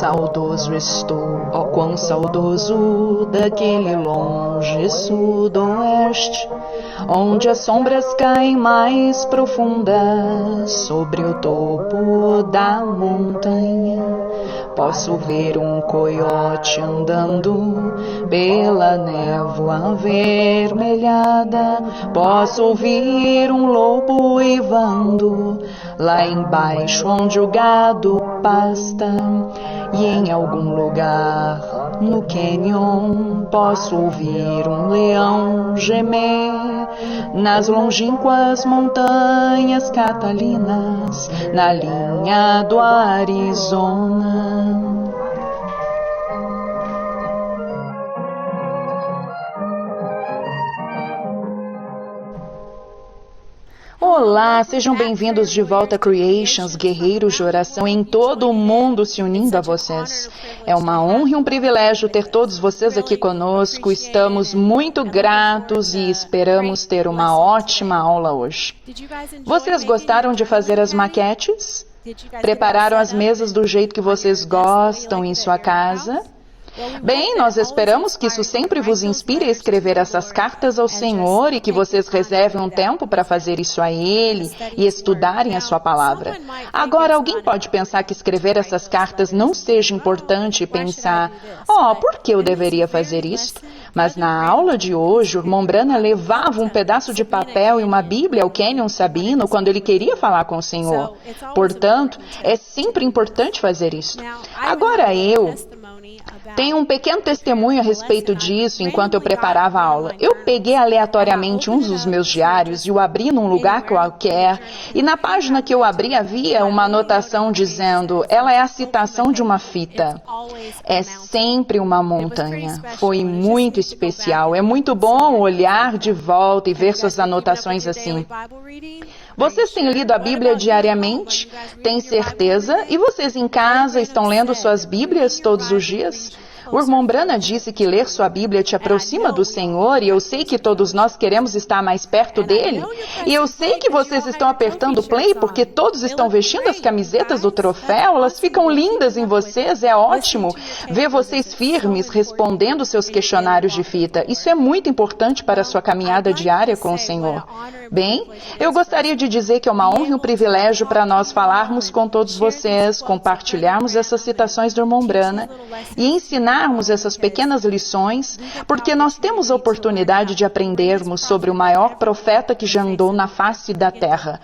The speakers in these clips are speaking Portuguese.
saudoso estou, ó quão saudoso daquele longe sudoeste, onde as sombras caem mais profundas sobre o topo da montanha. Posso ver um coiote andando pela névoa avermelhada, posso ouvir um lobo uivando lá embaixo onde o gado pasta, e em algum lugar no canyon posso ouvir um leão gemer nas longínquas montanhas catalinas, na linha do Arizona. Olá, sejam bem-vindos de volta a Creations, guerreiros de oração em todo o mundo se unindo a vocês. É uma honra e um privilégio ter todos vocês aqui conosco. Estamos muito gratos e esperamos ter uma ótima aula hoje. Vocês gostaram de fazer as maquetes? Prepararam as mesas do jeito que vocês gostam em sua casa? Bem, nós esperamos que isso sempre vos inspire a escrever essas cartas ao Senhor e que vocês reservem um tempo para fazer isso a Ele e estudarem a sua palavra. Agora, alguém pode pensar que escrever essas cartas não seja importante e pensar, por que eu deveria fazer isso? Mas na aula de hoje, o irmão Branham levava um pedaço de papel e uma Bíblia ao Kenyon Sabino quando ele queria falar com o Senhor. Portanto, é sempre importante fazer isso. Agora eu tenho um pequeno testemunho a respeito disso enquanto eu preparava a aula. Eu peguei aleatoriamente um dos meus diários e o abri num lugar qualquer, e na página que eu abri havia uma anotação dizendo, ela é a citação de uma fita. É sempre uma montanha. Foi muito especial. É muito bom olhar de volta e ver suas anotações assim. Vocês têm lido a Bíblia diariamente? Têm certeza? E vocês em casa estão lendo suas Bíblias todos os dias? O irmão Branham disse que ler sua Bíblia te aproxima do Senhor, e eu sei que todos nós queremos estar mais perto dele. E eu sei que vocês estão apertando play porque todos estão vestindo as camisetas do troféu, elas ficam lindas em vocês, é ótimo ver vocês firmes respondendo seus questionários de fita. Isso é muito importante para a sua caminhada diária com o Senhor. Bem, eu gostaria de dizer que é uma honra e um privilégio para nós falarmos com todos vocês, compartilharmos essas citações do irmão Branham e ensinarmos essas pequenas lições, porque nós temos a oportunidade de aprendermos sobre o maior profeta que já andou na face da terra.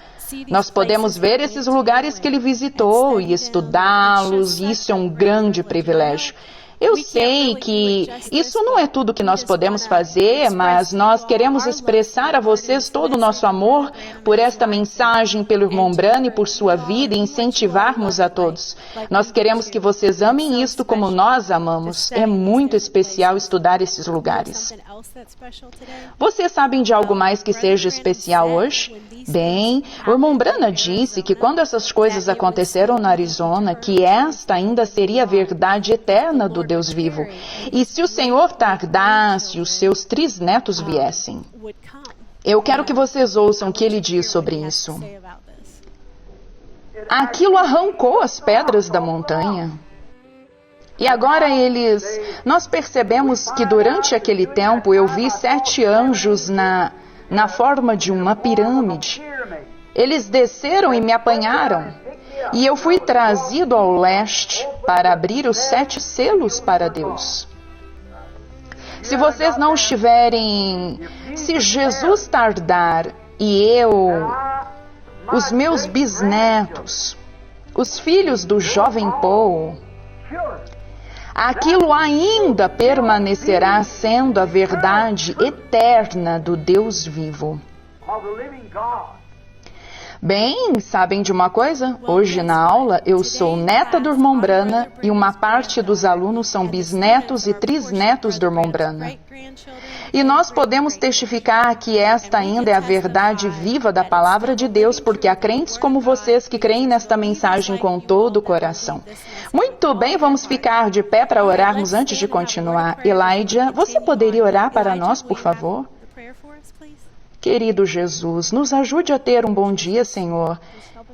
Nós podemos ver esses lugares que ele visitou e estudá-los, e isso é um grande privilégio. Eu sei que isso não é tudo que nós podemos fazer, mas nós queremos expressar a vocês todo o nosso amor por esta mensagem, pelo irmão Branham e por sua vida, e incentivarmos a todos. Nós queremos que vocês amem isto como nós amamos. É muito especial estudar esses lugares. Vocês sabem de algo mais que seja especial hoje? Bem, o irmão Branham disse que quando essas coisas aconteceram na Arizona, que esta ainda seria a verdade eterna do Deus vivo. E se o Senhor tardasse, os seus trisnetos viessem. Eu quero que vocês ouçam o que ele diz sobre isso. Aquilo arrancou as pedras da montanha. E agora nós percebemos que durante aquele tempo eu vi 7 anjos na forma de uma pirâmide. Eles desceram e me apanharam. E eu fui trazido ao leste para abrir os 7 selos para Deus. Se vocês não estiverem, se Jesus tardar e os meus bisnetos, os filhos do jovem Paul, aquilo ainda permanecerá sendo a verdade eterna do Deus vivo. Bem, sabem de uma coisa? Hoje na aula eu sou neta do irmão Branham e uma parte dos alunos são bisnetos e trisnetos do irmão Branham. E nós podemos testificar que esta ainda é a verdade viva da palavra de Deus, porque há crentes como vocês que creem nesta mensagem com todo o coração. Muito bem, vamos ficar de pé para orarmos antes de continuar. Elijah, você poderia orar para nós, por favor? Querido Jesus, nos ajude a ter um bom dia, Senhor.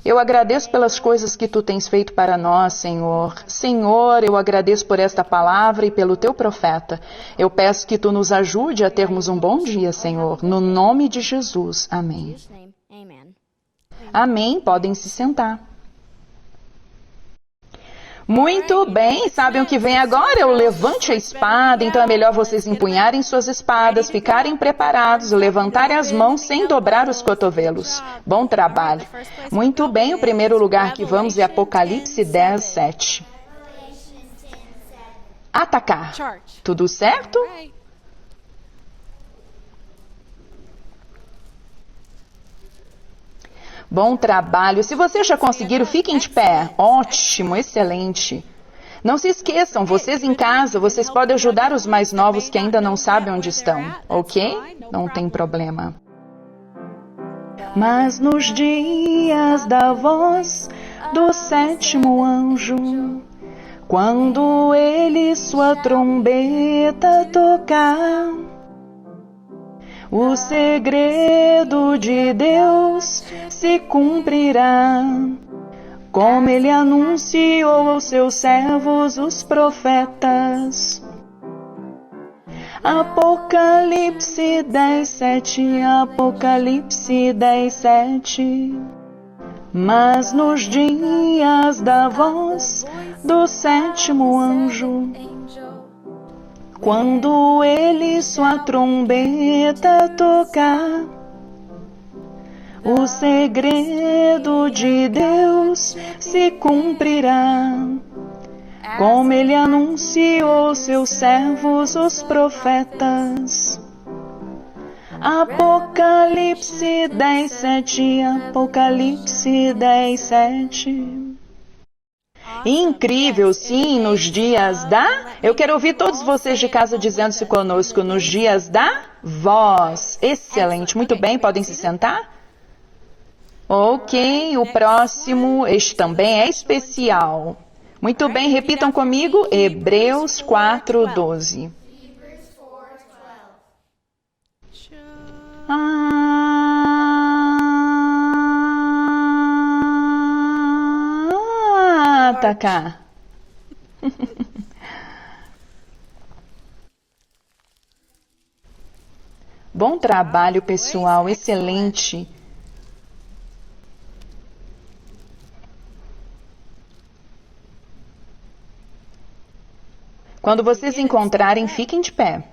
Eu agradeço pelas coisas que tu tens feito para nós, Senhor. Senhor, eu agradeço por esta palavra e pelo teu profeta. Eu peço que tu nos ajude a termos um bom dia, Senhor. No nome de Jesus. Amém. Amém. Podem se sentar. Muito bem, sabem o que vem agora? É o levante a espada, então é melhor vocês empunharem suas espadas, ficarem preparados, levantarem as mãos sem dobrar os cotovelos. Bom trabalho. Muito bem, o primeiro lugar que vamos é Apocalipse 10, 7. Atacar. Tudo certo? Bom trabalho. Se vocês já conseguiram, fiquem de pé. Ótimo, excelente. Não se esqueçam, vocês em casa, vocês podem ajudar os mais novos que ainda não sabem onde estão, ok? Não tem problema. Mas nos dias da voz do sétimo anjo, quando ele sua trombeta tocar, o segredo de Deus se cumprirá, como ele anunciou aos seus servos, os profetas. Apocalipse 10, 7, Apocalipse 10, 7. Mas nos dias da voz do sétimo anjo, quando ele sua trombeta tocar, o segredo de Deus se cumprirá, como ele anunciou seus servos, os profetas. Apocalipse 10, 7, Apocalipse 10, 7. Incrível, sim, nos dias da... Eu quero ouvir todos vocês de casa dizendo-se conosco, nos dias da voz. Excelente, muito bem, podem se sentar? Ok, o próximo, este também é especial. Muito bem, repitam comigo, Hebreus 4, 12. Atacar. Bom trabalho, pessoal, excelente. Quando vocês encontrarem, fiquem de pé.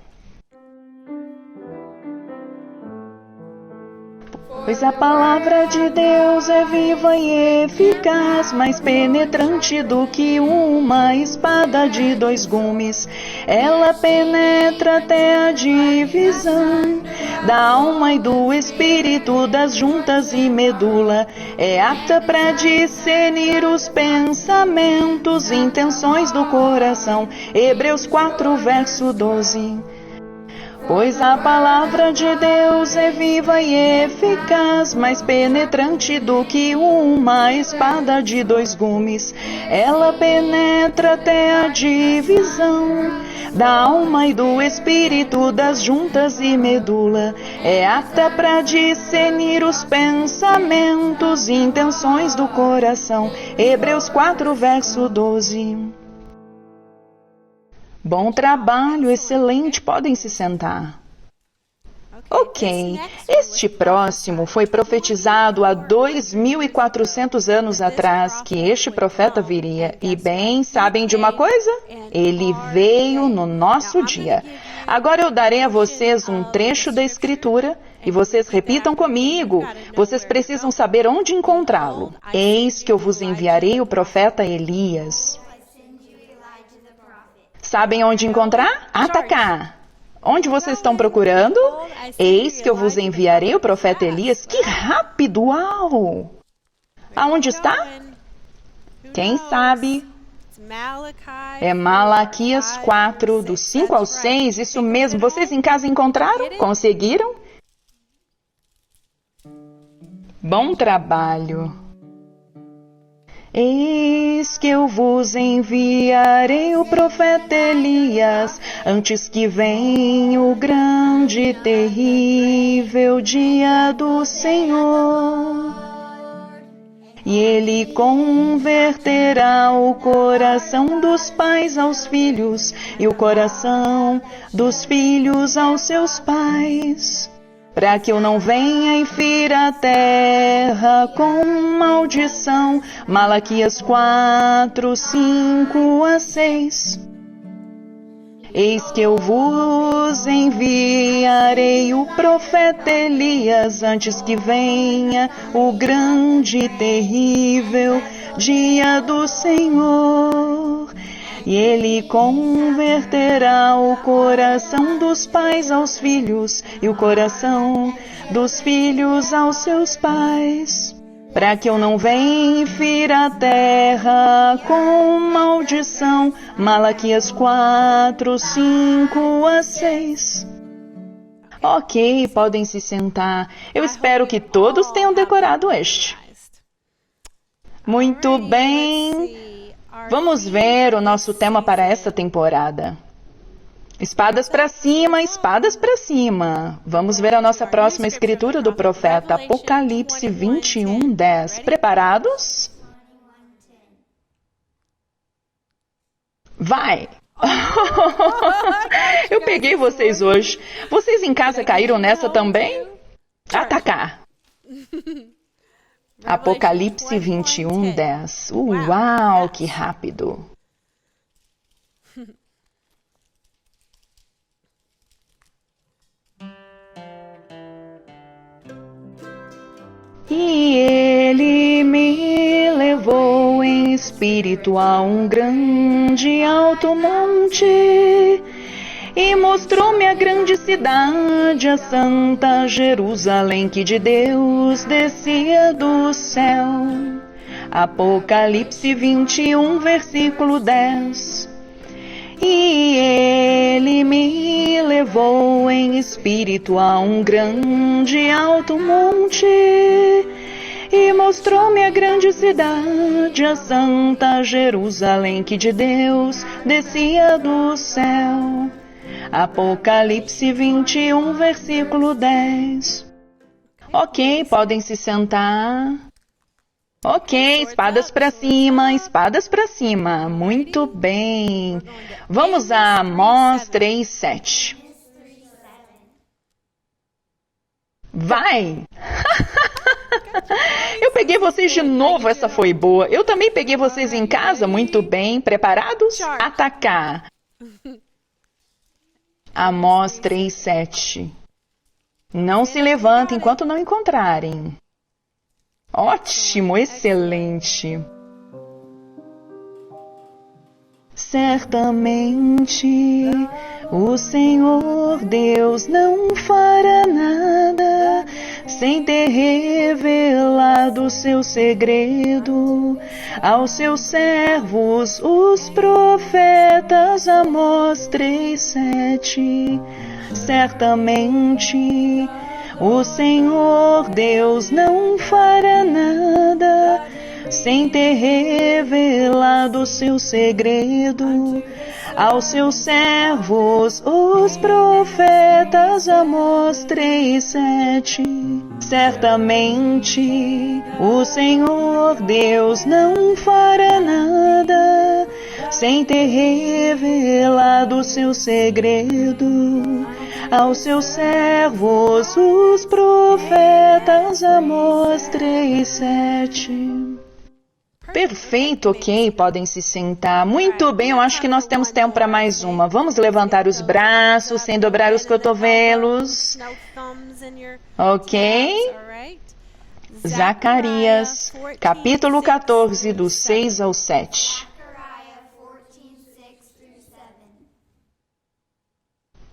Pois a palavra de Deus é viva e eficaz, mais penetrante do que uma espada de 2 gumes. Ela penetra até a divisão da alma e do espírito, das juntas e medula. É apta para discernir os pensamentos e intenções do coração. Hebreus 4, verso 12. Pois a palavra de Deus é viva e eficaz, mais penetrante do que uma espada de 2 gumes. Ela penetra até a divisão da alma e do espírito, das juntas e medula. É apta para discernir os pensamentos e intenções do coração. Hebreus 4, verso 12. Bom trabalho, excelente, podem se sentar. Ok, este próximo foi profetizado há 2.400 anos atrás que este profeta viria. E bem, sabem de uma coisa? Ele veio no nosso dia. Agora eu darei a vocês um trecho da Escritura e vocês repitam comigo. Vocês precisam saber onde encontrá-lo. Eis que eu vos enviarei o profeta Elias. Sabem onde encontrar? Atacar. Onde vocês estão procurando? Eis que eu vos enviarei o profeta Elias. Que rápido! Uau! Aonde está? Quem sabe? É Malaquias 4, do 5 ao 6. Isso mesmo. Vocês em casa encontraram? Conseguiram? Bom trabalho. Eis que eu vos enviarei o profeta Elias, antes que venha o grande e terrível dia do Senhor. E Ele converterá o coração dos pais aos filhos e o coração dos filhos aos seus pais, para que eu não venha e fira a terra com maldição. Malaquias 4, 5 a 6. Eis que eu vos enviarei o profeta Elias antes que venha o grande e terrível dia do Senhor. E Ele converterá o coração dos pais aos filhos e o coração dos filhos aos seus pais, para que eu não venha e fira a terra com maldição. Malaquias 4, 5 a 6. Ok, podem se sentar. Eu espero que todos tenham decorado este. Muito bem. Vamos ver o nosso tema para esta temporada. Espadas para cima, espadas para cima. Vamos ver a nossa próxima escritura do profeta, Apocalipse 21, 10. Preparados? Vai! Eu peguei vocês hoje. Vocês em casa caíram nessa também? Atacar! Apocalipse 21, 10. Uau, que rápido! E Ele me levou em espírito a um grande alto monte e mostrou-me a grande cidade, a santa Jerusalém, que de Deus descia do céu. Apocalipse 21, versículo 10. E Ele me levou em espírito a um grande alto monte e mostrou-me a grande cidade, a santa Jerusalém, que de Deus descia do céu. Apocalipse 21, versículo 10. Ok, podem se sentar. Ok, espadas para cima, espadas para cima. Muito bem. Vamos a Amós 3, 7. Vai! Eu peguei vocês de novo, essa foi boa. Eu também peguei vocês em casa, muito bem. Preparados? Atacar. Amós 3, 7. Não se levantem enquanto não encontrarem. Ótimo, excelente. Certamente o Senhor Deus não fará nada sem ter revelado seu segredo aos seus servos, os profetas. Amós 3, 7. Certamente o Senhor Deus não fará nada sem ter revelado seu segredo aos seus servos, os profetas. Amós 3, 7. Certamente o Senhor Deus não fará nada sem ter revelado seu segredo aos seus servos, os profetas. Amós 3, 7. Perfeito, ok, podem se sentar. Muito bem, eu acho que nós temos tempo para mais uma. Vamos levantar os braços sem dobrar os cotovelos. Ok? Zacarias, capítulo 14, do 6 ao 7.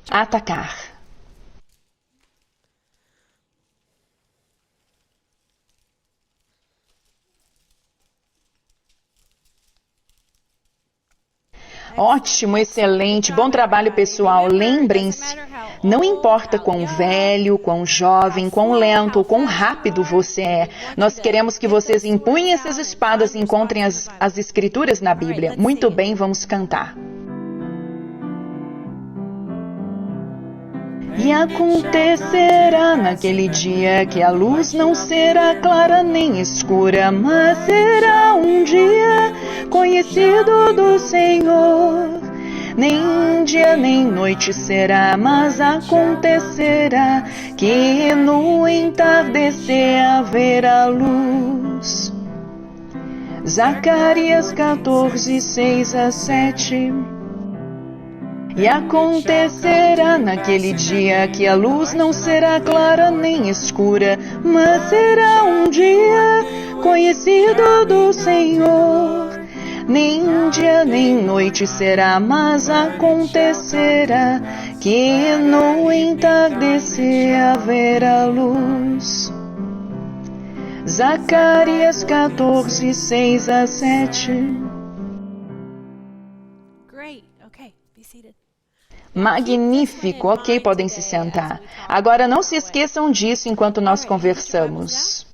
Atacar. Ótimo, excelente, bom trabalho pessoal. Lembrem-se, não importa quão velho, quão jovem, quão lento ou quão rápido você é, nós queremos que vocês empunhem essas espadas e encontrem as escrituras na Bíblia. Muito bem, vamos cantar. E acontecerá naquele dia que a luz não será clara nem escura, mas será um dia conhecido do Senhor. Nem dia nem noite será, mas acontecerá que no entardecer haverá luz. Zacarias 14, 6-7. E acontecerá naquele dia que a luz não será clara nem escura, mas será um dia conhecido do Senhor. Nem dia nem noite será, mas acontecerá que no entardecer haverá luz. Zacarias 14, 6-7. Magnífico, ok, podem se sentar. Agora não se esqueçam disso enquanto nós conversamos.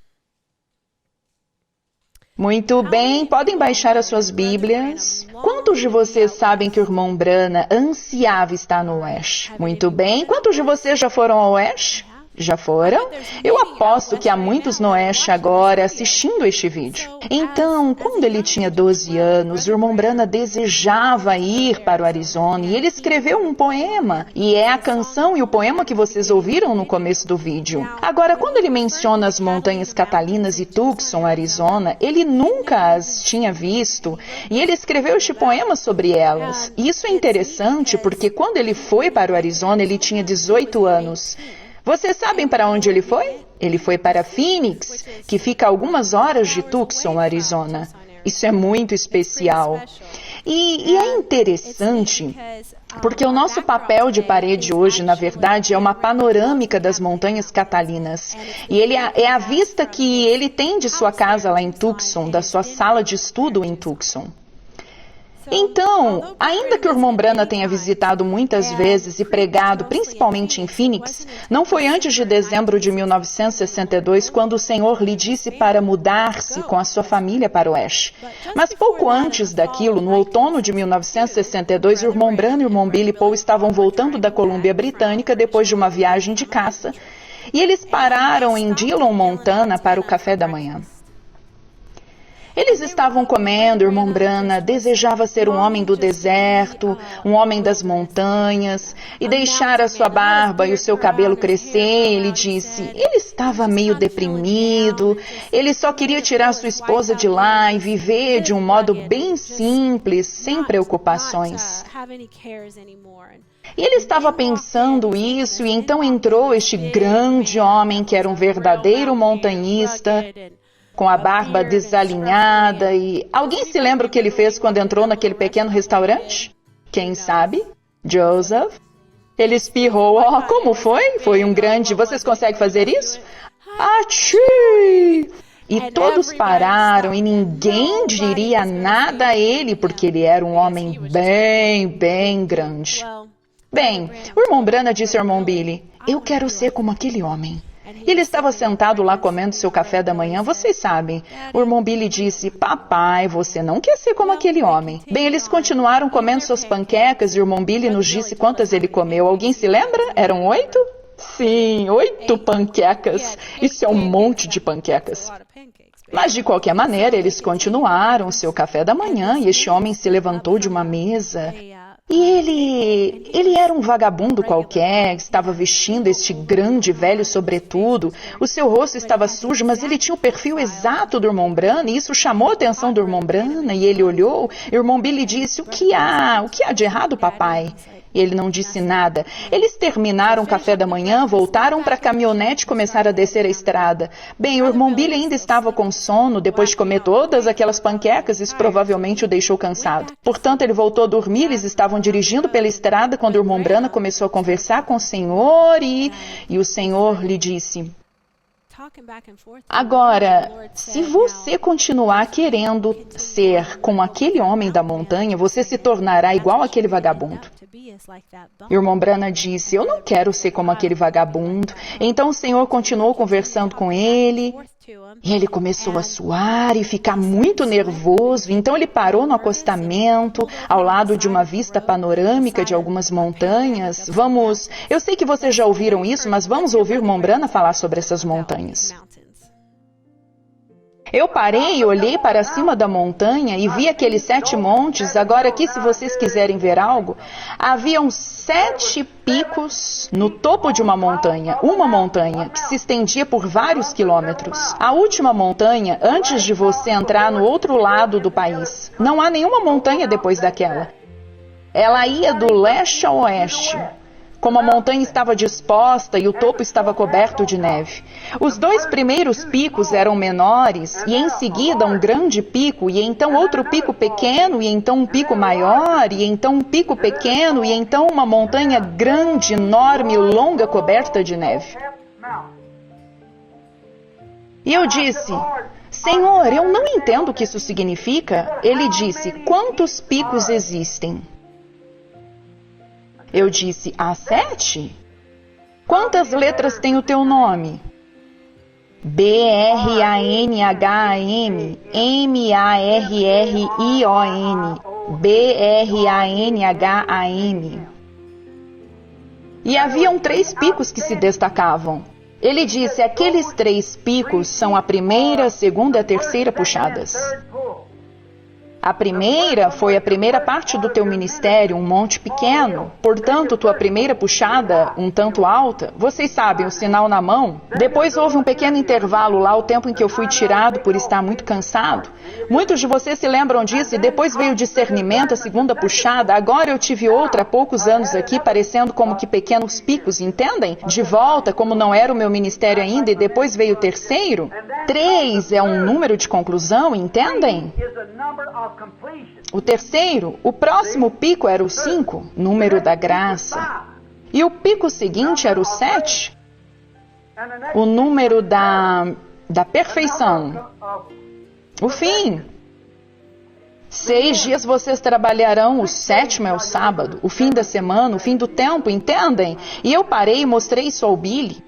Muito bem, podem baixar as suas Bíblias. Quantos de vocês sabem que o irmão Branham ansiava estar no Oeste? Muito bem, quantos de vocês já foram ao Oeste? Já foram? Eu aposto que há muitos no Oeste agora assistindo este vídeo. Então, quando ele tinha 12 anos, o irmão Branham desejava ir para o Arizona e ele escreveu um poema. E é a canção e o poema que vocês ouviram no começo do vídeo. Agora, quando ele menciona as montanhas Catalinas e Tucson, Arizona, ele nunca as tinha visto e ele escreveu este poema sobre elas. E isso é interessante porque quando ele foi para o Arizona, ele tinha 18 anos. Vocês sabem para onde ele foi? Ele foi para Phoenix, que fica a algumas horas de Tucson, Arizona. Isso é muito especial. E é interessante, porque o nosso papel de parede hoje, na verdade, é uma panorâmica das montanhas Catalinas. E ele é a vista que ele tem de sua casa lá em Tucson, da sua sala de estudo em Tucson. Então, ainda que o irmão Branham tenha visitado muitas vezes e pregado, principalmente em Phoenix, não foi antes de dezembro de 1962 quando o Senhor lhe disse para mudar-se com a sua família para o Oeste. Mas pouco antes daquilo, no outono de 1962, o irmão Branham e o irmão Billy Paul estavam voltando da Colômbia Britânica depois de uma viagem de caça e eles pararam em Dillon, Montana, para o café da manhã. Eles estavam comendo, o irmão Branham desejava ser um homem do deserto, um homem das montanhas, e deixar a sua barba e o seu cabelo crescer. Ele disse, ele estava meio deprimido, ele só queria tirar sua esposa de lá e viver de um modo bem simples, sem preocupações. E ele estava pensando isso, e então entrou este grande homem que era um verdadeiro montanhista, com a barba desalinhada e... Alguém se lembra o que ele fez quando entrou naquele pequeno restaurante? Quem sabe? Joseph? Ele espirrou. Oh, como foi? Foi um grande... Vocês conseguem fazer isso? Achii! E todos pararam e ninguém diria nada a ele porque ele era um homem bem grande. Bem, o irmão Branham disse ao irmão Billy, eu quero ser como aquele homem. Ele estava sentado lá comendo seu café da manhã, vocês sabem. O irmão Billy disse, papai, você não quer ser como aquele homem. Bem, eles continuaram comendo suas panquecas e o irmão Billy nos disse quantas ele comeu. Alguém se lembra? Eram 8? Sim, 8 panquecas. Isso é um monte de panquecas. Mas, de qualquer maneira, eles continuaram seu café da manhã e este homem se levantou de uma mesa. E ele era um vagabundo qualquer, estava vestindo este grande velho sobretudo. O seu rosto estava sujo, mas ele tinha o perfil exato do irmão Branham e isso chamou a atenção do irmão Branham e ele olhou. E o irmão Billy disse, o que há de errado, papai? E ele não disse nada. Eles terminaram o café da manhã, voltaram para a caminhonete e começaram a descer a estrada. Bem, o irmão Billy ainda estava com sono, depois de comer todas aquelas panquecas, isso provavelmente o deixou cansado. Portanto, ele voltou a dormir, eles estavam dirigindo pela estrada quando o irmão Branham começou a conversar com o Senhor e o Senhor lhe disse... Agora, se você continuar querendo ser como aquele homem da montanha, você se tornará igual aquele vagabundo. E o irmão Branham disse, eu não quero ser como aquele vagabundo. Então o Senhor continuou conversando com ele E ele começou a suar e ficar muito nervoso, então ele parou no acostamento, ao lado de uma vista panorâmica de algumas montanhas. Eu sei que vocês já ouviram isso, mas vamos ouvir Mombrana falar sobre essas montanhas. Eu parei e olhei para cima da montanha e vi aqueles 7 montes. Agora aqui, se vocês quiserem ver algo, haviam 7 picos no topo de uma montanha que se estendia por vários quilômetros. A última montanha, antes de você entrar no outro lado do país. Não há nenhuma montanha depois daquela. Ela ia do leste ao oeste. Como a montanha estava disposta e o topo estava coberto de neve. Os 2 primeiros picos eram menores, e em seguida um grande pico, e então outro pico pequeno, e então um pico maior, e então um pico pequeno, e então uma montanha grande, enorme, longa, coberta de neve. E eu disse: Senhor, eu não entendo o que isso significa. Ele disse: quantos picos existem? Eu disse: há 7? Quantas letras tem o teu nome? B-R-A-N-H-A-M, M-A-R-R-I-O-N, B-R-A-N-H-A-M. E haviam 3 picos que se destacavam. Ele disse: aqueles 3 picos são a primeira, a segunda e a terceira puxadas. A primeira foi a primeira parte do teu ministério, um monte pequeno. Portanto, tua primeira puxada, um tanto alta, vocês sabem, o sinal na mão. Depois houve um pequeno intervalo lá, o tempo em que eu fui tirado por estar muito cansado. Muitos de vocês se lembram disso, e depois veio o discernimento, a segunda puxada. Agora eu tive outra há poucos anos aqui, parecendo como que pequenos picos, entendem? De volta, como não era o meu ministério ainda, e depois veio o terceiro. 3 é um número de conclusão, entendem? O terceiro, o próximo pico era o 5, número da graça. E o pico seguinte era o 7, o número da perfeição. O fim. 6 dias vocês trabalharão, o 7º é o sábado, o fim da semana, o fim do tempo, entendem? E eu parei e mostrei isso ao Billy.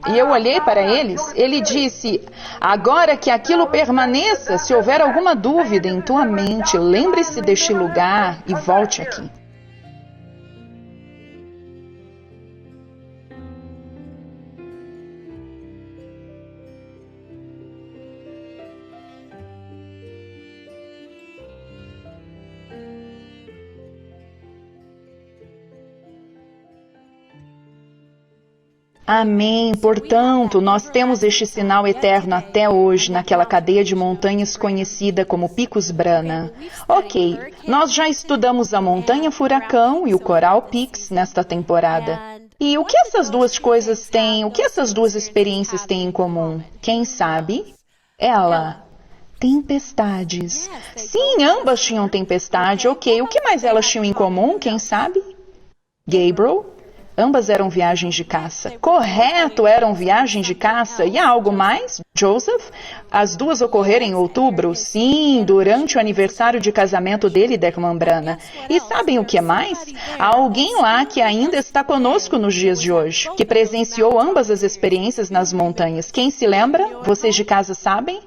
E eu olhei para eles, ele disse: agora que aquilo permaneça, se houver alguma dúvida em tua mente, lembre-se deste lugar e volte aqui. Amém. Portanto, nós temos este sinal eterno até hoje naquela cadeia de montanhas conhecida como Picos Brana. Ok, nós já estudamos a Montanha Furacão e o Coral Peaks nesta temporada. E o que essas duas coisas têm, o que essas duas experiências têm em comum? Quem sabe? Tempestades. Sim, ambas tinham tempestade. Ok, o que mais elas tinham em comum? Quem sabe? Gabriel? Ambas eram viagens de caça. Correto, eram viagens de caça. E há algo mais? Joseph? As duas ocorreram em outubro? Sim, durante o aniversário de casamento dele e da irmã Brana. E sabem o que mais? Há alguém lá que ainda está conosco nos dias de hoje, que presenciou ambas as experiências nas montanhas. Quem se lembra? Vocês de casa sabem?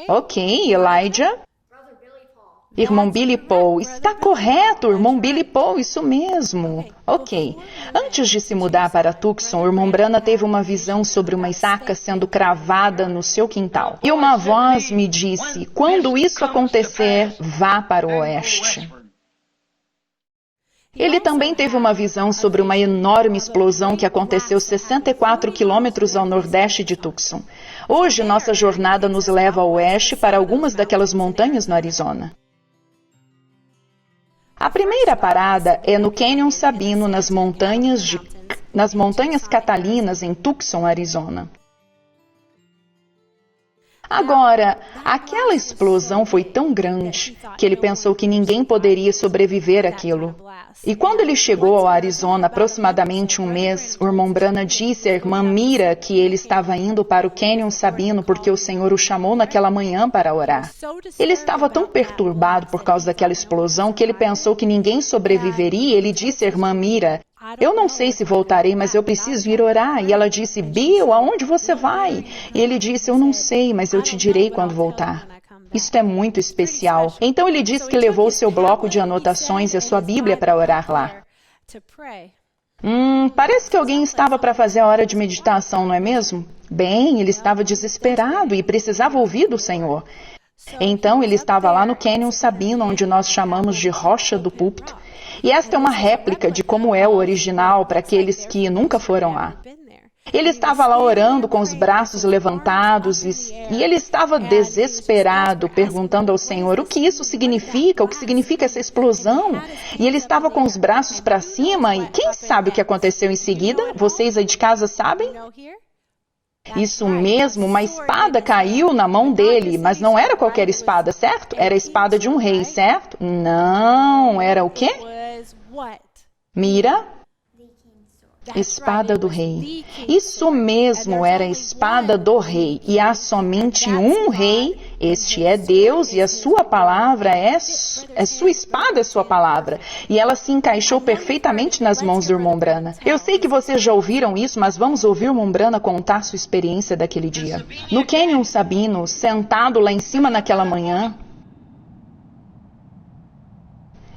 Ok, Elijah. Irmão Billy Paul. Está correto, irmão Billy Paul, isso mesmo. Ok. Antes de se mudar para Tucson, o irmão Brana teve uma visão sobre uma estaca sendo cravada no seu quintal. E uma voz me disse: quando isso acontecer, vá para o oeste. Ele também teve uma visão sobre uma enorme explosão que aconteceu 64 quilômetros ao nordeste de Tucson. Hoje, nossa jornada nos leva ao oeste para algumas daquelas montanhas no Arizona. A primeira parada é no Canyon Sabino, nas montanhas Catalinas, em Tucson, Arizona. Agora, aquela explosão foi tão grande que ele pensou que ninguém poderia sobreviver àquilo. E quando ele chegou ao Arizona, aproximadamente um mês, o irmão Brana disse à irmã Mira que ele estava indo para o Canyon Sabino porque o Senhor o chamou naquela manhã para orar. Ele estava tão perturbado por causa daquela explosão que ele pensou que ninguém sobreviveria. Ele disse à irmã Mira: Eu não sei se voltarei, mas eu preciso ir orar. E ela disse, Bill, aonde você vai? E ele disse, eu não sei, mas eu te direi quando voltar. Isto é muito especial. Então ele disse que levou seu bloco de anotações e a sua Bíblia para orar lá. Parece que alguém estava para fazer a hora de meditação, não é mesmo? Bem, ele estava desesperado e precisava ouvir do Senhor. Então ele estava lá no Canyon Sabino, onde nós chamamos de Rocha do Púlpito. E esta é uma réplica de como é o original para aqueles que nunca foram lá. Ele estava lá orando com os braços levantados e ele estava desesperado, perguntando ao Senhor o que isso significa, o que significa essa explosão. E ele estava com os braços para cima e quem sabe o que aconteceu em seguida? Vocês aí de casa sabem? Isso mesmo, uma espada caiu na mão dele, mas não era qualquer espada, certo? Era a espada de um rei, certo? Não, era o quê? Mira? Espada do rei. Isso mesmo, era a espada do rei. E há somente um rei, este é Deus, e a sua palavra sua espada é sua palavra. E ela se encaixou perfeitamente nas mãos do irmão Brana. Eu sei que vocês já ouviram isso, mas vamos ouvir o irmão Brana contar sua experiência daquele dia. No Canyon Sabino, sentado lá em cima naquela manhã,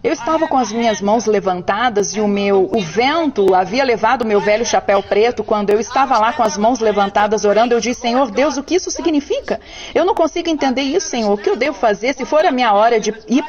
eu estava com as minhas mãos levantadas e o vento havia levado o meu velho chapéu preto. Quando eu estava lá com as mãos levantadas orando, eu disse, Senhor Deus, o que isso significa? Eu não consigo entender isso, Senhor. O que eu devo fazer? Se for a minha hora de ir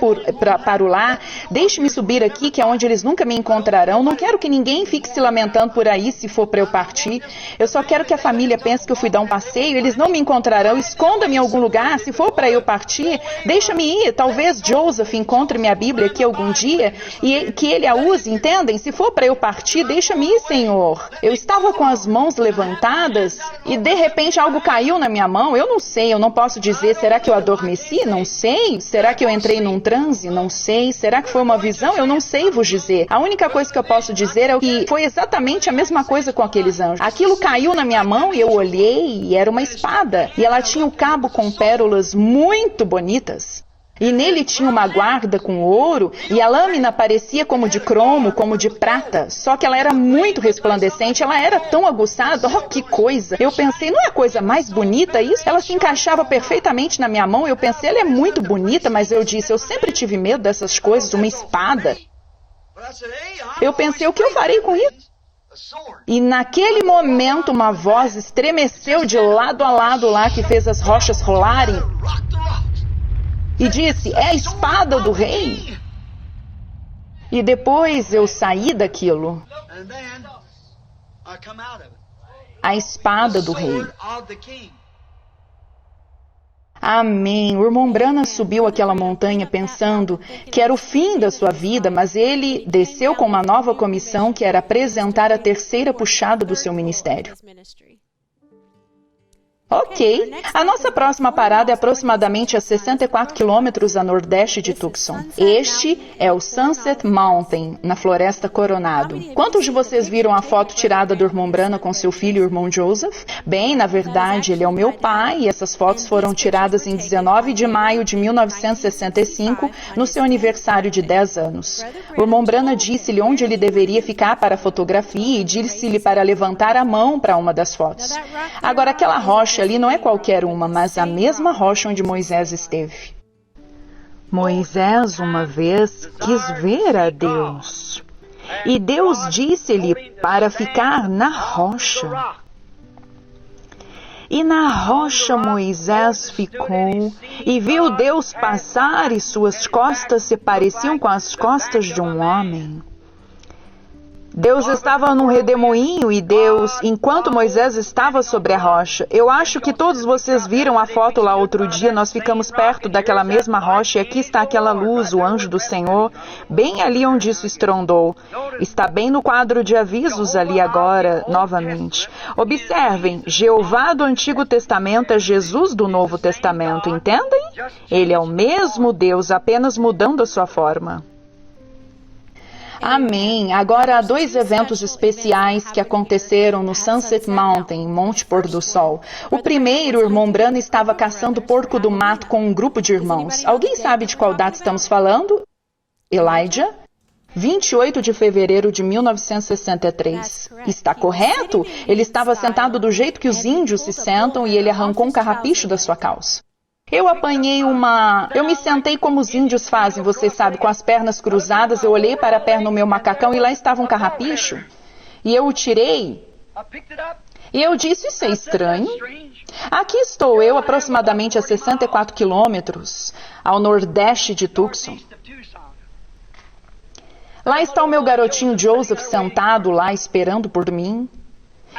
para o lar, deixe-me subir aqui, que é onde eles nunca me encontrarão. Não quero que ninguém fique se lamentando por aí se for para eu partir. Eu só quero que a família pense que eu fui dar um passeio. Eles não me encontrarão. Esconda-me em algum lugar. Se for para eu partir, deixa-me ir. Talvez Joseph encontre minha Bíblia aqui algum dia e que ele a use, entendem? Se for para eu partir, deixa-me ir, Senhor. Eu estava com as mãos levantadas e de repente algo caiu na minha mão. Eu não sei, eu não posso dizer. Será que eu adormeci? Não sei. Será que eu entrei num transe? Não sei. Será que foi uma visão? Eu não sei vos dizer. A única coisa que eu posso dizer é que foi exatamente a mesma coisa com aqueles anjos. Aquilo caiu na minha mão e eu olhei e era uma espada. E ela tinha o cabo com pérolas muito bonitas. E nele tinha uma guarda com ouro, e a lâmina parecia como de cromo, como de prata, só que ela era muito resplandecente, ela era tão aguçada, oh, que coisa! Eu pensei, não é a coisa mais bonita isso? Ela se encaixava perfeitamente na minha mão, eu pensei, ela é muito bonita, mas eu disse, eu sempre tive medo dessas coisas, uma espada. Eu pensei, o que eu farei com isso? E naquele momento uma voz estremeceu de lado a lado lá, que fez as rochas rolarem. E disse, é a espada do rei. E depois eu saí daquilo. A espada do rei. Amém. O irmão Branham subiu aquela montanha pensando que era o fim da sua vida, mas ele desceu com uma nova comissão que era apresentar a terceira puxada do seu ministério. Ok, a nossa próxima parada é aproximadamente a 64 quilômetros a nordeste de Tucson. Este é o Sunset Mountain, na Floresta Coronado. Quantos de vocês viram a foto tirada do irmão Branham com seu filho, o irmão Joseph? Bem, na verdade, ele é o meu pai e essas fotos foram tiradas em 19 de maio de 1965, no seu aniversário de 10 anos. O irmão Branham disse-lhe onde ele deveria ficar para a fotografia e disse-lhe para levantar a mão para uma das fotos. Agora, aquela rocha ali não é qualquer uma, mas a mesma rocha onde Moisés esteve. Moisés uma vez quis ver a Deus. E Deus disse-lhe para ficar na rocha. E na rocha Moisés ficou e viu Deus passar e suas costas se pareciam com as costas de um homem. Deus estava num redemoinho e enquanto Moisés estava sobre a rocha. Eu acho que todos vocês viram a foto lá outro dia, nós ficamos perto daquela mesma rocha e aqui está aquela luz, o anjo do Senhor, bem ali onde isso estrondou. Está bem no quadro de avisos ali agora, novamente. Observem, Jeová do Antigo Testamento é Jesus do Novo Testamento, entendem? Ele é o mesmo Deus, apenas mudando a sua forma. Amém. Agora há 2 eventos especiais que aconteceram no Sunset Mountain, Monte Pôr do Sol. O primeiro, o irmão Branham estava caçando porco do mato com um grupo de irmãos. Alguém sabe de qual data estamos falando? Elijah? 28 de fevereiro de 1963. Está correto? Ele estava sentado do jeito que os índios se sentam e ele arrancou um carrapicho da sua calça. Eu me sentei como os índios fazem, você sabe, com as pernas cruzadas. Eu olhei para a perna do meu macacão e lá estava um carrapicho. E eu o tirei. E eu disse, isso é estranho. Aqui estou eu, aproximadamente a 64 quilômetros ao nordeste de Tucson. Lá está o meu garotinho Joseph sentado lá esperando por mim.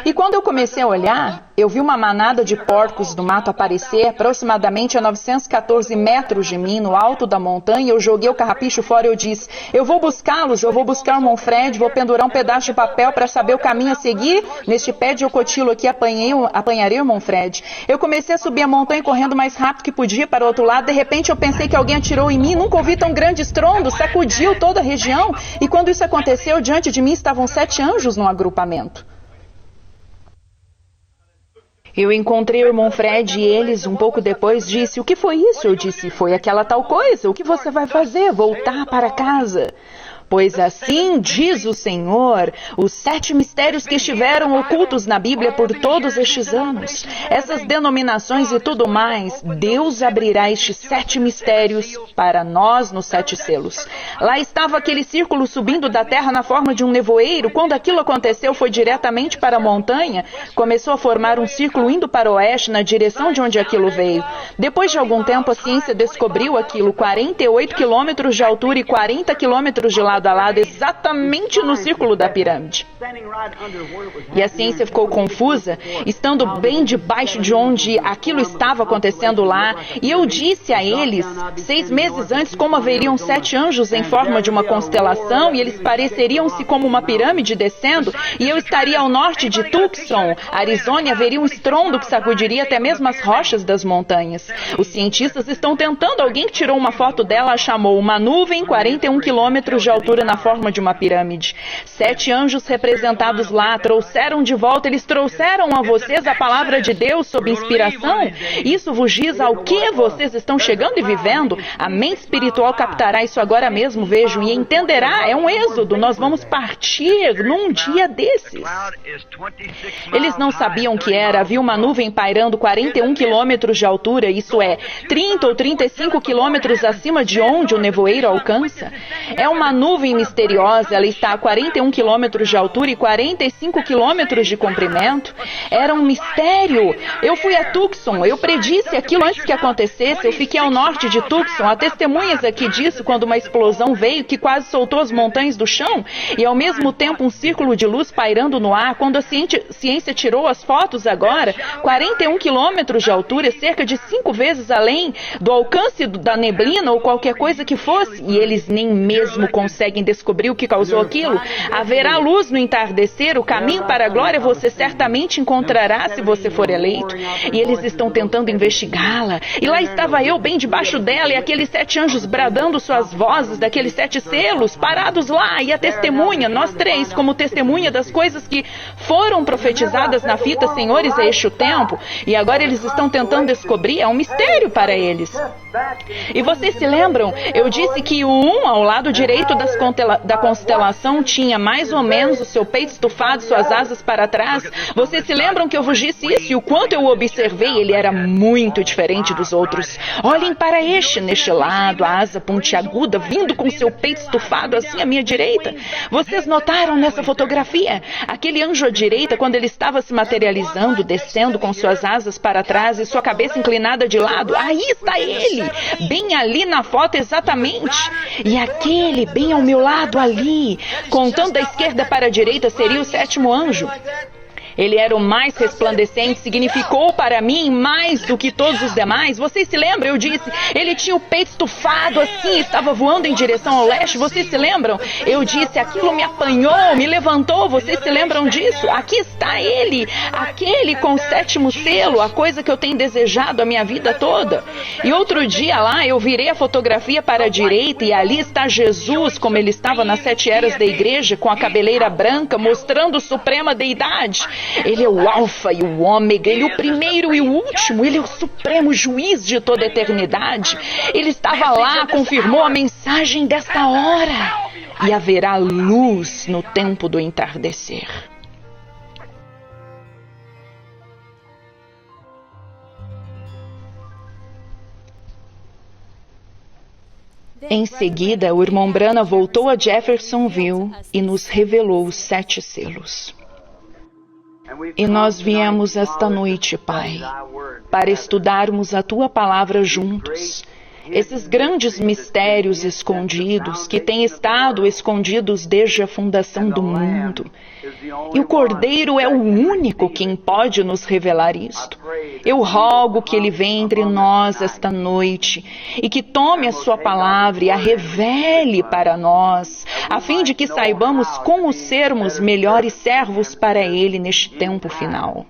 E quando eu comecei a olhar, eu vi uma manada de porcos do mato aparecer aproximadamente a 914 metros de mim, no alto da montanha. Eu joguei o carrapicho fora e eu disse, eu vou buscá-los, eu vou buscar o irmão Fred, vou pendurar um pedaço de papel para saber o caminho a seguir. Neste pé de ocotilo aqui apanharei o irmão Fred. Eu comecei a subir a montanha correndo mais rápido que podia para o outro lado. De repente eu pensei que alguém atirou em mim. Nunca ouvi tão grande estrondo, sacudiu toda a região. E quando isso aconteceu, diante de mim estavam 7 anjos no agrupamento. Eu encontrei o irmão Fred e eles, um pouco depois, disse, o que foi isso? Eu disse, foi aquela tal coisa, o que você vai fazer? Voltar para casa? Pois assim diz o Senhor, os 7 mistérios que estiveram ocultos na Bíblia por todos estes anos, essas denominações e tudo mais, Deus abrirá estes 7 mistérios para nós nos 7 selos. Lá estava aquele círculo subindo da terra na forma de um nevoeiro. Quando aquilo aconteceu, foi diretamente para a montanha, começou a formar um círculo indo para o oeste, na direção de onde aquilo veio. Depois de algum tempo, a ciência descobriu aquilo, 48 quilômetros de altura e 40 quilômetros de lado a lado, exatamente no círculo da pirâmide. E a ciência ficou confusa, estando bem debaixo de onde aquilo estava acontecendo lá. E eu disse a eles, 6 meses antes, como haveriam 7 anjos em forma de uma constelação, e eles pareceriam-se como uma pirâmide descendo, e eu estaria ao norte de Tucson, Arizona, e haveria um estrondo que sacudiria até mesmo as rochas das montanhas. Os cientistas estão tentando, alguém que tirou uma foto dela a chamou uma nuvem, 41 quilômetros de altura na forma de uma pirâmide. 7 anjos representados lá trouxeram de volta, eles trouxeram a vocês a palavra de Deus sob inspiração. Isso vos diz ao que vocês estão chegando e vivendo. A mente espiritual captará isso agora mesmo, vejo, e entenderá, é um êxodo, nós vamos partir num dia desses. Eles não sabiam o que era, havia uma nuvem pairando 41 quilômetros de altura, isso é, 30 ou 35 quilômetros acima de onde o nevoeiro alcança. É uma nuvem misteriosa, ela está a 41 quilômetros de altura e 45 quilômetros de comprimento. Era um mistério. Eu fui a Tucson, eu predisse aquilo antes que acontecesse, eu fiquei ao norte de Tucson. Há testemunhas aqui disso, quando uma explosão veio que quase soltou as montanhas do chão e ao mesmo tempo um círculo de luz pairando no ar. Quando a ciência tirou as fotos agora, 41 quilômetros de altura, cerca de 5 vezes além do alcance da neblina ou qualquer coisa que fosse, e eles nem mesmo conseguem descobrir o que causou aquilo. Haverá luz no entardecer, o caminho para a glória você certamente encontrará se você for eleito. E eles estão tentando investigá-la. E lá estava eu bem debaixo dela e aqueles 7 anjos bradando suas vozes daqueles 7 selos, parados lá, e a testemunha, nós 3, como testemunha das coisas que foram profetizadas na fita, senhores, é este o tempo. E agora eles estão tentando descobrir, é um mistério para eles. E vocês se lembram? Eu disse que o 1 ao lado direito da constelação tinha mais ou menos o seu peito estufado, suas asas para trás. Vocês se lembram que eu vos disse isso? E o quanto eu observei, ele era muito diferente dos outros. Olhem para neste lado, a asa pontiaguda, vindo com seu peito estufado assim à minha direita. Vocês notaram nessa fotografia? Aquele anjo à direita, quando ele estava se materializando, descendo com suas asas para trás e sua cabeça inclinada de lado. Aí está ele, bem ali na foto exatamente. E aquele bem ao meu lado ali, contando da esquerda para a direita, seria o 7º anjo. Ele era o mais resplandecente, significou para mim mais do que todos os demais. Vocês se lembram? Eu disse, ele tinha o peito estufado assim, estava voando em direção ao leste. Vocês se lembram? Eu disse, aquilo me apanhou, me levantou. Vocês se lembram disso? Aqui está ele, aquele com o 7º selo, a coisa que eu tenho desejado a minha vida toda. E outro dia lá, eu virei a fotografia para a direita e ali está Jesus, como ele estava nas 7 eras da igreja, com a cabeleira branca, mostrando suprema deidade. Ele é o alfa e o ômega, ele é o primeiro e o último, ele é o supremo juiz de toda a eternidade. Ele estava lá, confirmou a mensagem desta hora. e haverá luz no tempo do entardecer. Em seguida, o irmão Branham voltou a Jeffersonville e nos revelou os 7 selos. E nós viemos esta noite, Pai, para estudarmos a Tua palavra juntos. Esses grandes mistérios escondidos que têm estado escondidos desde a fundação do mundo. E o Cordeiro é o único quem pode nos revelar isto. Eu rogo que Ele venha entre nós esta noite e que tome a Sua palavra e a revele para nós, a fim de que saibamos como sermos melhores servos para Ele neste tempo final.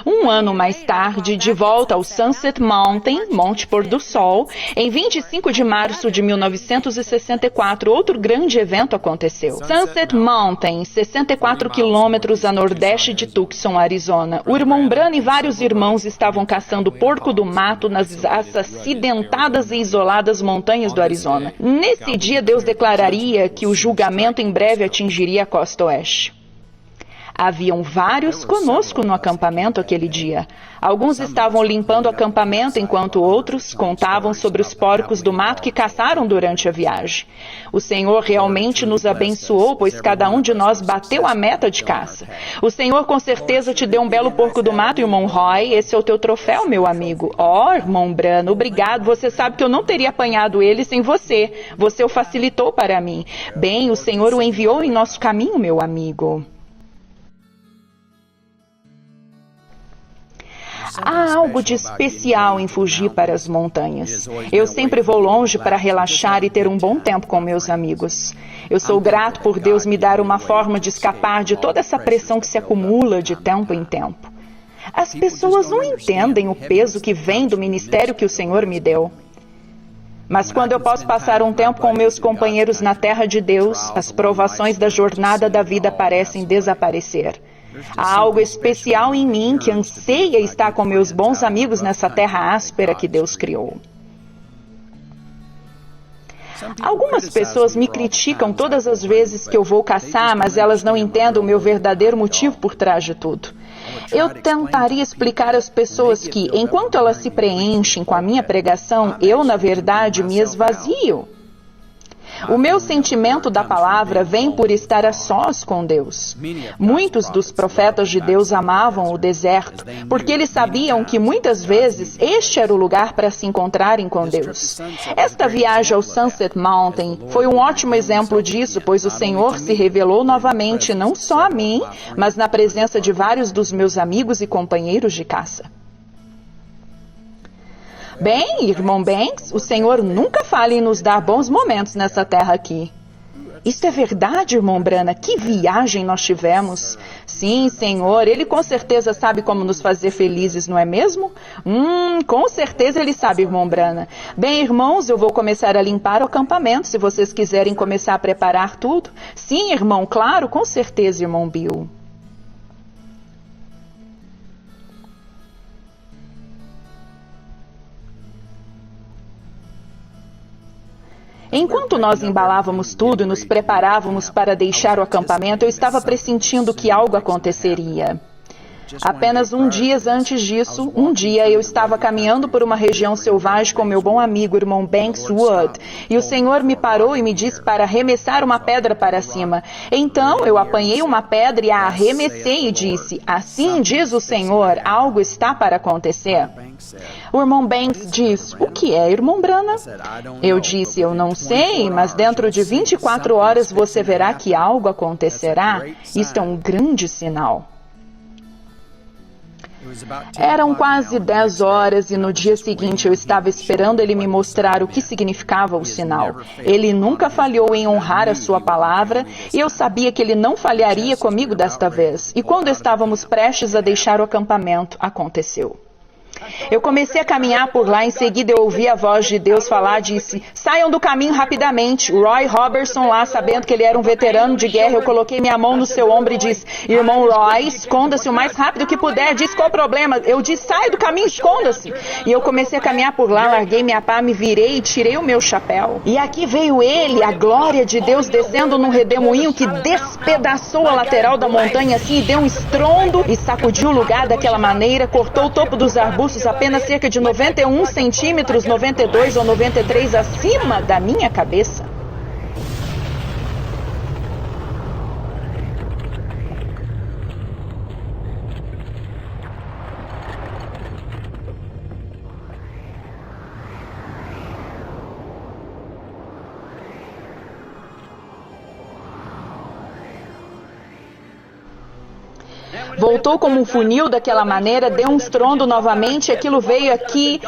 Um ano mais tarde, de volta ao Sunset Mountain, Monte Pôr do Sol, em 25 de março de 1964, outro grande evento aconteceu. Sunset Mountain, 64 quilômetros a nordeste de Tucson, Arizona. O irmão Branham e vários irmãos estavam caçando porco do mato nas acidentadas e isoladas montanhas do Arizona. Nesse dia, Deus declararia que o julgamento em breve atingiria a costa oeste. Haviam vários conosco no acampamento aquele dia. Alguns estavam limpando o acampamento, enquanto outros contavam sobre os porcos do mato que caçaram durante a viagem. O Senhor realmente nos abençoou, pois cada um de nós bateu a meta de caça. O Senhor com certeza te deu um belo porco do mato, irmão Roy. Esse é o teu troféu, meu amigo. Irmão Branham, obrigado. Você sabe que eu não teria apanhado ele sem você. Você o facilitou para mim. Bem, o Senhor o enviou em nosso caminho, meu amigo. Há algo de especial em fugir para as montanhas. Eu sempre vou longe para relaxar e ter um bom tempo com meus amigos. Eu sou grato por Deus me dar uma forma de escapar de toda essa pressão que se acumula de tempo em tempo. As pessoas não entendem o peso que vem do ministério que o Senhor me deu. Mas quando eu posso passar um tempo com meus companheiros na terra de Deus, as provações da jornada da vida parecem desaparecer. Há algo especial em mim que anseia estar com meus bons amigos nessa terra áspera que Deus criou. Algumas pessoas me criticam todas as vezes que eu vou caçar, mas elas não entendem o meu verdadeiro motivo por trás de tudo. Eu tentaria explicar às pessoas que, enquanto elas se preenchem com a minha pregação, eu, na verdade, me esvazio. O meu sentimento da palavra vem por estar a sós com Deus. Muitos dos profetas de Deus amavam o deserto, porque eles sabiam que muitas vezes este era o lugar para se encontrarem com Deus. Esta viagem ao Sunset Mountain foi um ótimo exemplo disso, pois o Senhor se revelou novamente não só a mim, mas na presença de vários dos meus amigos e companheiros de caça. Bem, irmão Banks, o Senhor nunca falha em nos dar bons momentos nessa terra aqui. Isto é verdade, irmão Branham. Que viagem nós tivemos. Sim, Senhor, Ele com certeza sabe como nos fazer felizes, não é mesmo? Com certeza Ele sabe, irmão Branham. Bem, irmãos, eu vou começar a limpar o acampamento, se vocês quiserem começar a preparar tudo. Sim, irmão, claro, com certeza, irmão Bill. Enquanto nós embalávamos tudo e nos preparávamos para deixar o acampamento, eu estava pressentindo que algo aconteceria. Apenas dias antes disso, um dia eu estava caminhando por uma região selvagem com meu bom amigo, irmão Banks Wood, e o Senhor me parou e me disse para arremessar uma pedra para cima. Então eu apanhei uma pedra e a arremessei e disse: assim diz o Senhor, algo está para acontecer. O irmão Banks diz: o que é, irmão Branham? Eu disse: eu não sei, mas dentro de 24 horas você verá que algo acontecerá. Isto é um grande sinal. Eram quase 10 horas e no dia seguinte eu estava esperando ele me mostrar o que significava o sinal. Ele nunca falhou em honrar a sua palavra e eu sabia que ele não falharia comigo desta vez. E quando estávamos prestes a deixar o acampamento, aconteceu. Eu comecei a caminhar por lá, em seguida eu ouvi a voz de Deus falar, disse, saiam do caminho rapidamente. Roy Robertson lá, sabendo que ele era um veterano de guerra, eu coloquei minha mão no seu ombro e disse, irmão Roy, esconda-se o mais rápido que puder. Disse, qual o problema? Eu disse, sai do caminho, esconda-se. E eu comecei a caminhar por lá, larguei minha pá, me virei e tirei o meu chapéu. E aqui veio ele, a glória de Deus, descendo num redemoinho que despedaçou a lateral da montanha assim e deu um estrondo e sacudiu o lugar daquela maneira, cortou o topo dos arbustos apenas cerca de 91 centímetros, 92 ou 93 acima da minha cabeça. Voltou como um funil daquela maneira, deu um estrondo novamente, aquilo veio aqui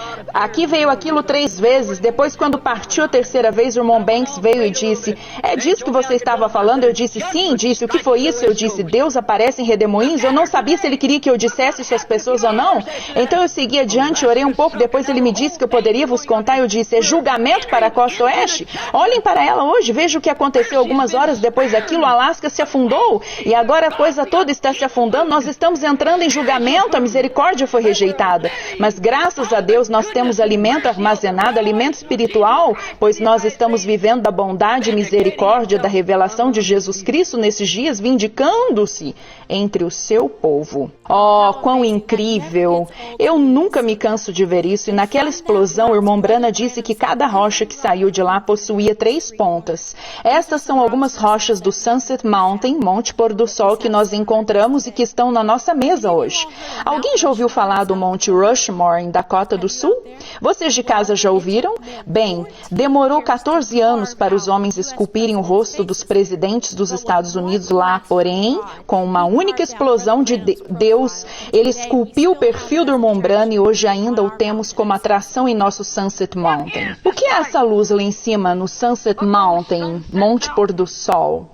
veio aquilo 3 vezes. Depois, quando partiu a terceira vez, o irmão Banks veio e disse, é disso que você estava falando? Eu disse, sim. Disse, o que foi isso? Eu disse, Deus aparece em redemoinhos? Eu não sabia se ele queria que eu dissesse isso às pessoas ou não. Então eu segui adiante, orei um pouco, depois ele me disse que eu poderia vos contar. Eu disse, é julgamento para a costa oeste? Olhem para ela hoje, veja o que aconteceu algumas horas depois daquilo, o Alasca se afundou e agora a coisa toda está se afundando. Nós estamos entrando em julgamento, a misericórdia foi rejeitada. Mas graças a Deus nós temos alimento armazenado, alimento espiritual, pois nós estamos vivendo da bondade e misericórdia da revelação de Jesus Cristo nesses dias, vindicando-se entre o seu povo. Oh, quão incrível! Eu nunca me canso de ver isso. E naquela explosão, o irmão Branham disse que cada rocha que saiu de lá possuía 3 pontas. Estas são algumas rochas do Sunset Mountain, Monte Pôr do Sol, que nós encontramos e que estão na nossa mesa hoje. Alguém já ouviu falar do Monte Rushmore, em Dakota do Sul? Vocês de casa já ouviram? Bem, demorou 14 anos para os homens esculpirem o rosto dos presidentes dos Estados Unidos lá, porém, com uma única explosão de Deus, ele esculpiu o perfil do irmão Branham e hoje ainda o temos como atração em nosso Sunset Mountain. O que é essa luz lá em cima no Sunset Mountain, Monte Pôr do Sol,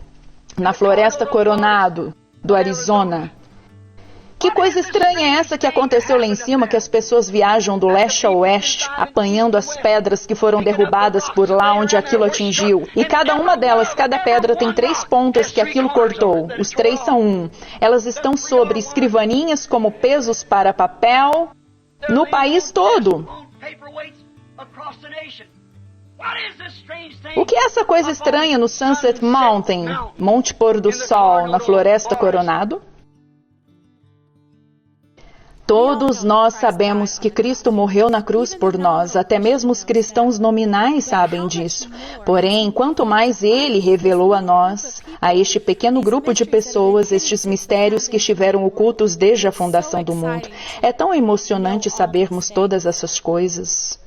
na Floresta Coronado do Arizona? Que coisa estranha é essa que aconteceu lá em cima, que as pessoas viajam do leste ao oeste, apanhando as pedras que foram derrubadas por lá onde aquilo atingiu. E cada uma delas, cada pedra tem 3 pontas que aquilo cortou. Os 3 são 1. Elas estão sobre escrivaninhas como pesos para papel no país todo. O que é essa coisa estranha no Sunset Mountain, Monte Pôr do Sol, na Floresta Coronado? Todos nós sabemos que Cristo morreu na cruz por nós, até mesmo os cristãos nominais sabem disso. Porém, quanto mais Ele revelou a nós, a este pequeno grupo de pessoas, estes mistérios que estiveram ocultos desde a fundação do mundo. É tão emocionante sabermos todas essas coisas.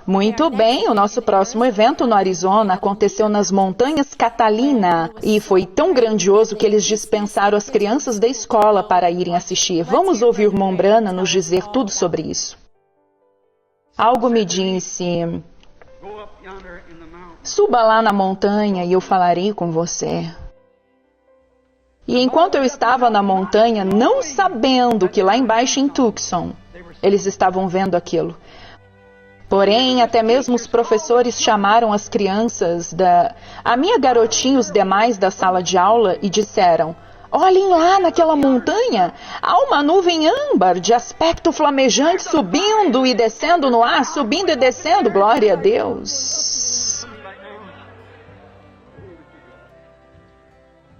Muito bem, o nosso próximo evento no Arizona aconteceu nas Montanhas Catalina e foi tão grandioso que eles dispensaram as crianças da escola para irem assistir. Vamos ouvir o irmão Branham nos dizer tudo sobre isso. Algo me disse, suba lá na montanha e eu falarei com você. E enquanto eu estava na montanha, não sabendo que lá embaixo em Tucson, eles estavam vendo aquilo. Porém, até mesmo os professores chamaram as crianças a minha garotinha e os demais da sala de aula e disseram, olhem lá naquela montanha, há uma nuvem âmbar de aspecto flamejante subindo e descendo no ar, subindo e descendo, glória a Deus.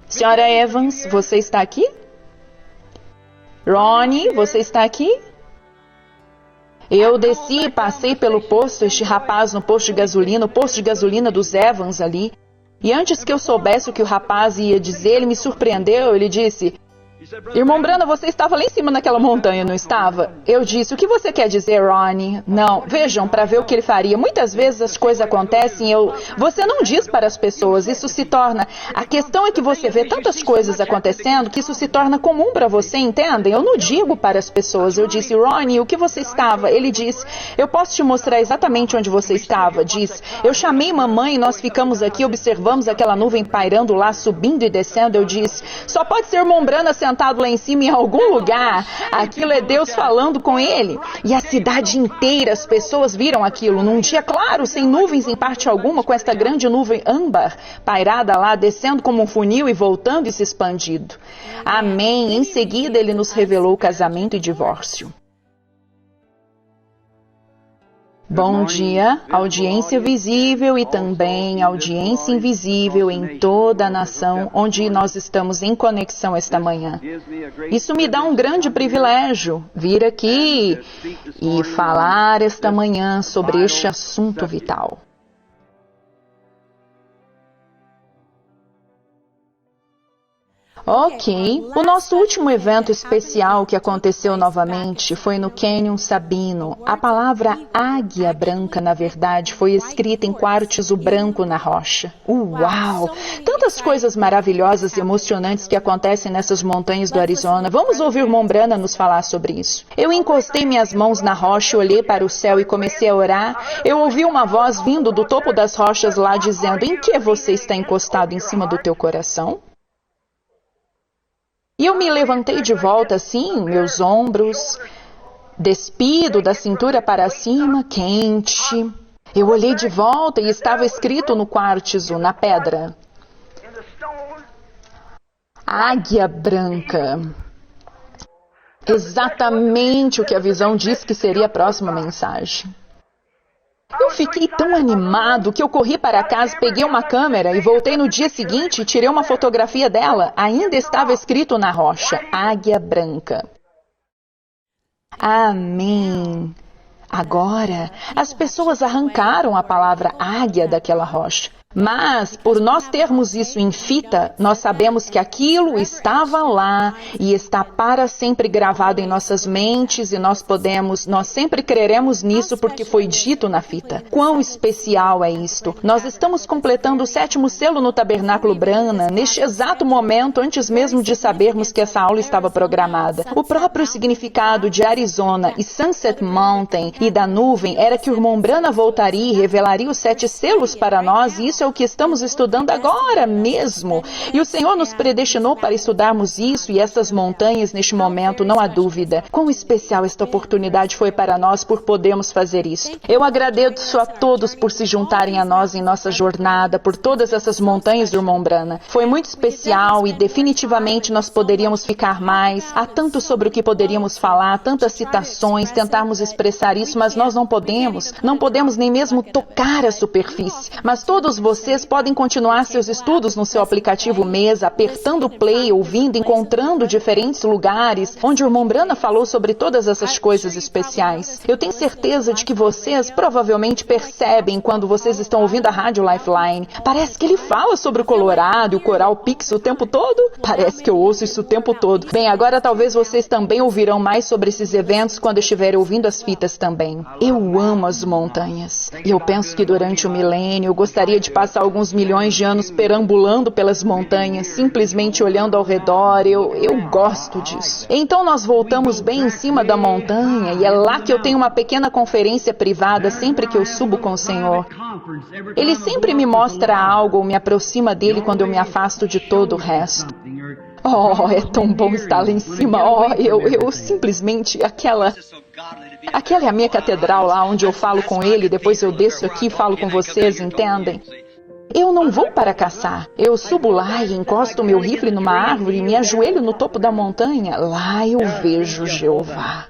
Senhora Evans, você está aqui? Ronnie, você está aqui? Eu desci e passei pelo posto, este rapaz no posto de gasolina dos Evans ali. E antes que eu soubesse o que o rapaz ia dizer, ele me surpreendeu, ele disse, irmão Branham, você estava lá em cima naquela montanha, não estava? Eu disse, o que você quer dizer, Ronnie? Não, vejam, para ver o que ele faria. Muitas vezes as coisas acontecem, você não diz para as pessoas, isso se torna... A questão é que você vê tantas coisas acontecendo que isso se torna comum para você, entendem? Eu não digo para as pessoas, eu disse, Ronnie, o que você estava? Ele disse, eu posso te mostrar exatamente onde você estava. Diz, eu chamei mamãe e nós ficamos aqui, observamos aquela nuvem pairando lá, subindo e descendo. Eu disse, só pode ser o irmão Branham sentado lá em cima em algum lugar. Aquilo é Deus falando com ele. E a cidade inteira, as pessoas viram aquilo num dia claro, sem nuvens em parte alguma, com esta grande nuvem âmbar pairada lá, descendo como um funil e voltando e se expandindo. Amém. Em seguida, ele nos revelou casamento e divórcio. Bom dia, audiência visível e também audiência invisível em toda a nação onde nós estamos em conexão esta manhã. Isso me dá um grande privilégio, vir aqui e falar esta manhã sobre este assunto vital. Ok, o nosso último evento especial que aconteceu novamente foi no Canyon Sabino. A palavra águia branca, na verdade, foi escrita em quartzo branco na rocha. Uau! Tantas coisas maravilhosas e emocionantes que acontecem nessas montanhas do Arizona. Vamos ouvir Mombrana nos falar sobre isso. Eu encostei minhas mãos na rocha, olhei para o céu e comecei a orar. Eu ouvi uma voz vindo do topo das rochas lá dizendo: "Em que você está encostado em cima do teu coração?" E eu me levantei de volta assim, meus ombros, despido da cintura para cima, quente. Eu olhei de volta e estava escrito no quartzo, na pedra: águia branca. Exatamente o que a visão disse que seria a próxima mensagem. Eu fiquei tão animado que eu corri para casa, peguei uma câmera e voltei no dia seguinte e tirei uma fotografia dela. Ainda estava escrito na rocha: águia branca. Amém. Agora, as pessoas arrancaram a palavra águia daquela rocha. Mas, por nós termos isso em fita, nós sabemos que aquilo estava lá e está para sempre gravado em nossas mentes e nós sempre creremos nisso porque foi dito na fita. Quão especial é isto! Nós estamos completando o 7º selo no Tabernáculo Brana, neste exato momento, antes mesmo de sabermos que essa aula estava programada. O próprio significado de Arizona e Sunset Mountain e da nuvem era que o irmão Brana voltaria e revelaria os 7 selos para nós, e isso é o que estamos estudando agora mesmo. E o Senhor nos predestinou para estudarmos isso e essas montanhas neste momento, não há dúvida. Quão especial esta oportunidade foi para nós por podermos fazer isso. Eu agradeço a todos por se juntarem a nós em nossa jornada, por todas essas montanhas do irmão Brana. Foi muito especial e definitivamente nós poderíamos ficar mais. Há tanto sobre o que poderíamos falar, tantas citações, tentarmos expressar isso, mas nós não podemos. Não podemos nem mesmo tocar a superfície. Mas todos vocês podem continuar seus estudos no seu aplicativo Mesa, apertando play, ouvindo, encontrando diferentes lugares onde o irmão Brana falou sobre todas essas coisas especiais. Eu tenho certeza de que vocês provavelmente percebem quando vocês estão ouvindo a Rádio Lifeline. Parece que ele fala sobre o Colorado e o Coral Pix o tempo todo. Parece que eu ouço isso o tempo todo. Bem, agora talvez vocês também ouvirão mais sobre esses eventos quando estiverem ouvindo as fitas também. Eu amo as montanhas. E eu penso que durante o milênio eu gostaria de passar alguns milhões de anos perambulando pelas montanhas, simplesmente olhando ao redor. Eu gosto disso. Então nós voltamos bem em cima da montanha e é lá que eu tenho uma pequena conferência privada sempre que eu subo com o Senhor. Ele sempre me mostra algo ou me aproxima dele quando eu me afasto de todo o resto. Oh, é tão bom estar lá em cima. Oh, eu simplesmente, aquela é a minha catedral lá onde eu falo com ele, depois eu desço aqui e falo com vocês, entendem? Eu não vou para caçar. Eu subo lá e encosto meu rifle numa árvore e me ajoelho no topo da montanha. Lá eu vejo Jeová.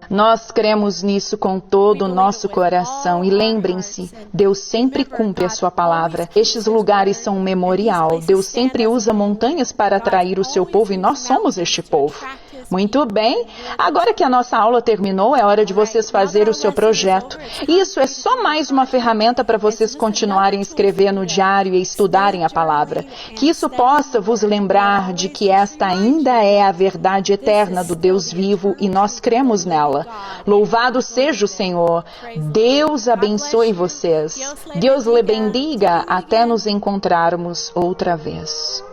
Nós cremos nisso com todo o nosso coração e lembrem-se, Deus sempre cumpre a sua palavra. Estes lugares são um memorial. Deus sempre usa montanhas para atrair o seu povo e nós somos este povo. Muito bem, agora que a nossa aula terminou, é hora de vocês fazerem o seu projeto. Isso é só mais uma ferramenta para vocês continuarem a escrever no diário e estudarem a palavra. Que isso possa vos lembrar de que esta ainda é a verdade eterna do Deus vivo e nós cremos nela. Louvado seja o Senhor. Deus abençoe vocês. Deus lhe bendiga até nos encontrarmos outra vez.